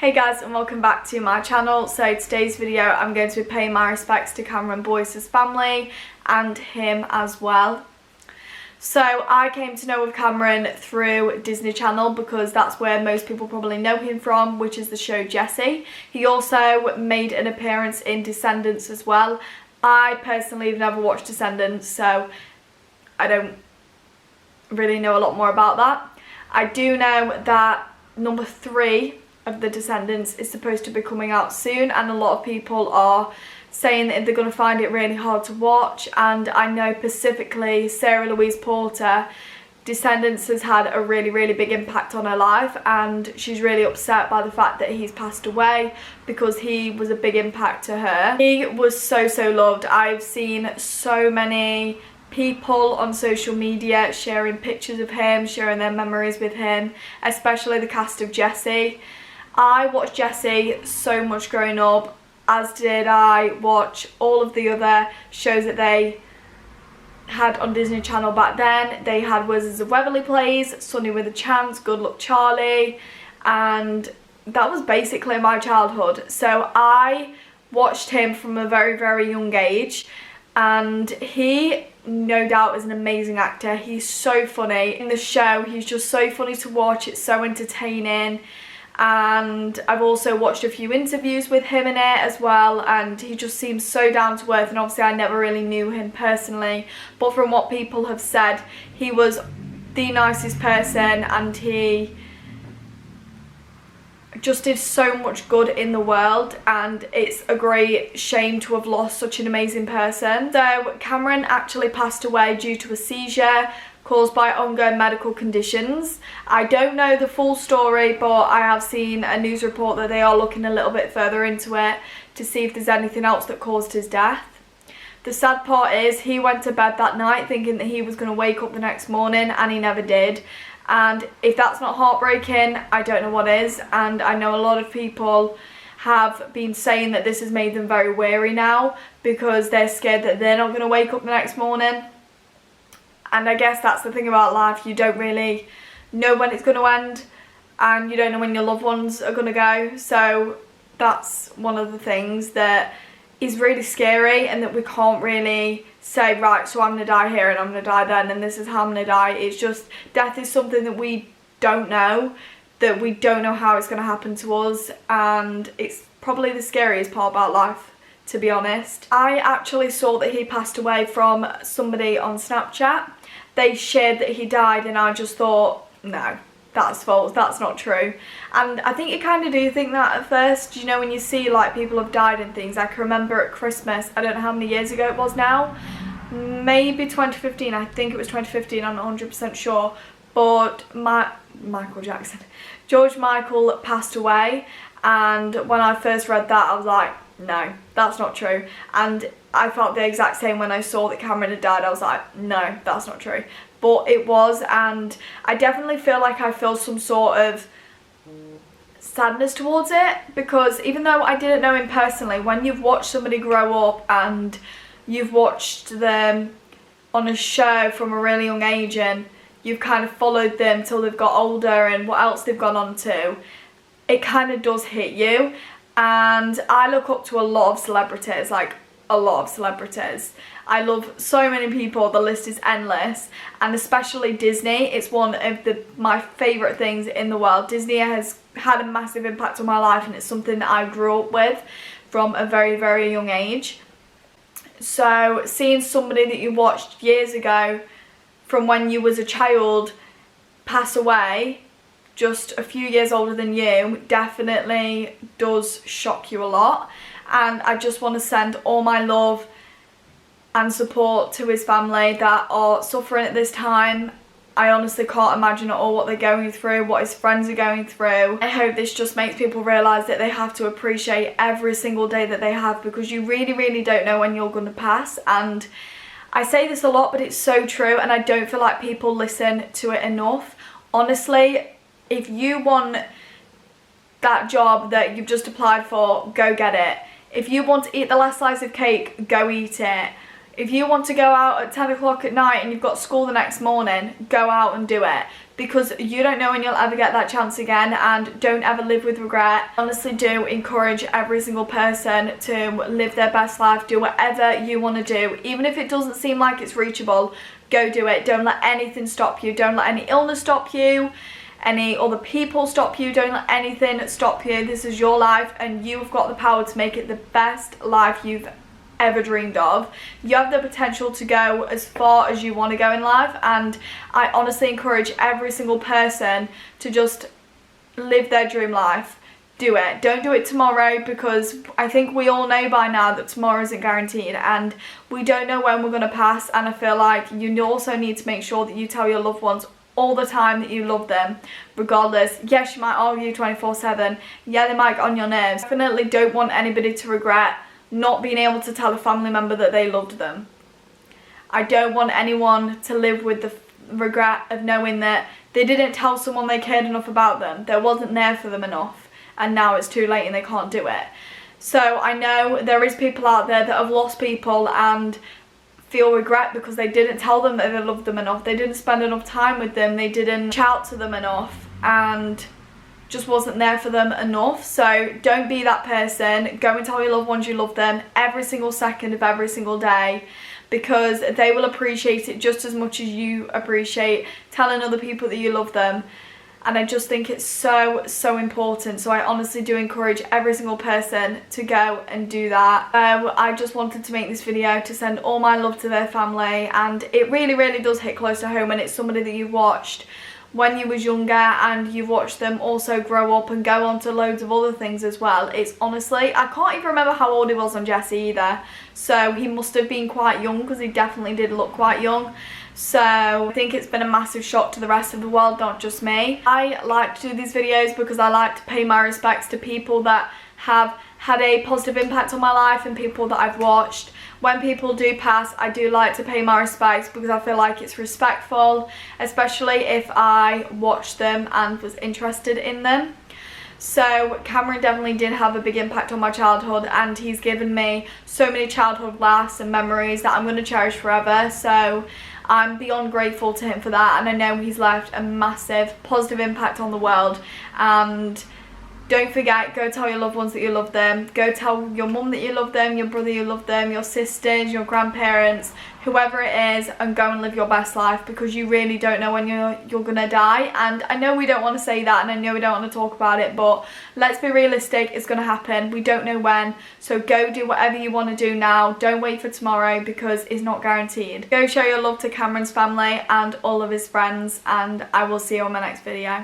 Hey guys, and welcome back to my channel. So today's video I'm going to be paying my respects to Cameron Boyce's family and him as well. So I came to know of Cameron through Disney Channel because that's where most people probably know him from, which is the show Jessie. He also made an appearance in Descendants as well. I personally have never watched Descendants, so I don't really know a lot more about that. I do know that number 3 of the Descendants is supposed to be coming out soon, and a lot of people are saying that they're going to find it really hard to watch. And I know specifically Sarah Louise Porter, Descendants has had a really big impact on her life, and she's really upset by the fact that he's passed away because he was a big impact to her. He was so loved. I've seen so many people on social media sharing pictures of him, sharing their memories with him, especially the cast of Jessie. I watched Jessie so much growing up, as did I watch all of the other shows that they had on Disney Channel back then. They had Wizards of Waverly Place, Sunny with a Chance, Good Luck Charlie, and that was basically my childhood. So I watched him from a very young age, and he no doubt is an amazing actor. He's so funny in the show. He's just so funny to watch. It's so entertaining. And I've also watched a few interviews with him in it as well, and he just seems so down to earth. And obviously I never really knew him personally, but from what people have said, he was the nicest person, and he just did so much good in the world, and it's a great shame to have lost such an amazing person. So Cameron actually passed away due to a seizure caused by ongoing medical conditions. I don't know the full story, but I have seen a news report that they are looking a little bit further into it to see if there's anything else that caused his death. The sad part is he went to bed that night thinking that he was going to wake up the next morning, and he never did. And if that's not heartbreaking, I don't know what is. And I know a lot of people have been saying that this has made them very wary now because they're scared that they're not going to wake up the next morning. And I guess that's the thing about life. You don't really know when it's going to end, and you don't know when your loved ones are going to go. So that's one of the things that is really scary, and that we can't really say, right, so I'm going to die here and I'm going to die then and this is how I'm going to die. It's just, death is something that we don't know, that we don't know how it's going to happen to us, and it's probably the scariest part about life, to be honest. I actually saw that he passed away from somebody on Snapchat. They shared that he died, and I just thought, no, that's false, that's not true. And I think you kind of do think that at first, you know, when you see like people have died and things. I can remember at Christmas, I don't know how many years ago it was now, maybe 2015, I think it was 2015, I'm not 100% sure, but George Michael passed away, and when I first read that I was like, no, that's not true. And I felt the exact same when I saw that Cameron had died. I was like, no, that's not true. But it was, and I definitely feel like I feel some sort of sadness towards it, because even though I didn't know him personally, when you've watched somebody grow up and you've watched them on a show from a really young age, and you've kind of followed them till they've got older and what else they've gone on to, it kind of does hit you. And I look up to a lot of celebrities, like a lot of celebrities. I love so many people, the list is endless, and especially Disney. It's one of my favourite things in the world. Disney has had a massive impact on my life, and it's something that I grew up with from a very young age. So seeing somebody that you watched years ago from when you was a child pass away, just a few years older than you, definitely does shock you a lot. And I just want to send all my love and support to his family that are suffering at this time. I honestly can't imagine at all what they're going through, what his friends are going through. I hope this just makes people realise that they have to appreciate every single day that they have, because you really don't know when you're going to pass. And I say this a lot, but it's so true, and I don't feel like people listen to it enough. Honestly, if you want that job that you've just applied for, go get it. If you want to eat the last slice of cake, go eat it. If you want to go out at 10 o'clock at night and you've got school the next morning, go out and do it. because you don't know when you'll ever get that chance again, and don't ever live with regret. I honestly do encourage every single person to live their best life, do whatever you want to do, even if it doesn't seem like it's reachable. Go do it. Don't let anything stop you. Don't let any illness stop you, any other people stop you. Don't let anything stop you. This is your life, and you've got the power to make it the best life you've ever dreamed of. You have the potential to go as far as you want to go in life, and I honestly encourage every single person to just live their dream life. Do it. Don't do it tomorrow, because I think we all know by now that tomorrow isn't guaranteed, and we don't know when we're going to pass. And I feel like you also need to make sure that you tell your loved ones all the time that you love them, regardless. Yes, you might argue 24/7. Yeah, they might get on your nerves. Definitely don't want anybody to regret not being able to tell a family member that they loved them. I don't want anyone to live with the regret of knowing that they didn't tell someone they cared enough about them, they wasn't there for them enough, and now it's too late and they can't do it. So I know there is people out there that have lost people and feel regret because they didn't tell them that they loved them enough, they didn't spend enough time with them, they didn't shout to them enough, and just wasn't there for them enough. So don't be that person. Go and tell your loved ones you love them every single second of every single day, because they will appreciate it just as much as you appreciate telling other people that you love them. And I just think it's so important. So I honestly do encourage every single person to go and do that. I just wanted to make this video to send all my love to their family, and it really does hit close to home when it's somebody that you've watched when you was younger, and you've watched them also grow up and go on to loads of other things as well. It's honestly, I can't even remember how old he was on Jesse either, so he must have been quite young, because he definitely did look quite young. So I think it's been a massive shock to the rest of the world, not just me. I like to do these videos because I like to pay my respects to people that have had a positive impact on my life and people that I've watched. When people do pass, I do like to pay my respects because I feel like it's respectful, especially if I watched them and was interested in them. So Cameron definitely did have a big impact on my childhood, and he's given me so many childhood laughs and memories that I'm going to cherish forever. So I'm beyond grateful to him for that, and I know he's left a massive positive impact on the world. And don't forget, go tell your loved ones that you love them. Go tell your mum that you love them, your brother you love them, your sisters, your grandparents, whoever it is, and go and live your best life, because you really don't know when you're gonna die. And I know we don't want to say that, and I know we don't want to talk about it, but let's be realistic, it's gonna happen. We don't know when, so go do whatever you want to do now. Don't wait for tomorrow, because it's not guaranteed. Go show your love to Cameron's family and all of his friends, and I will see you on my next video.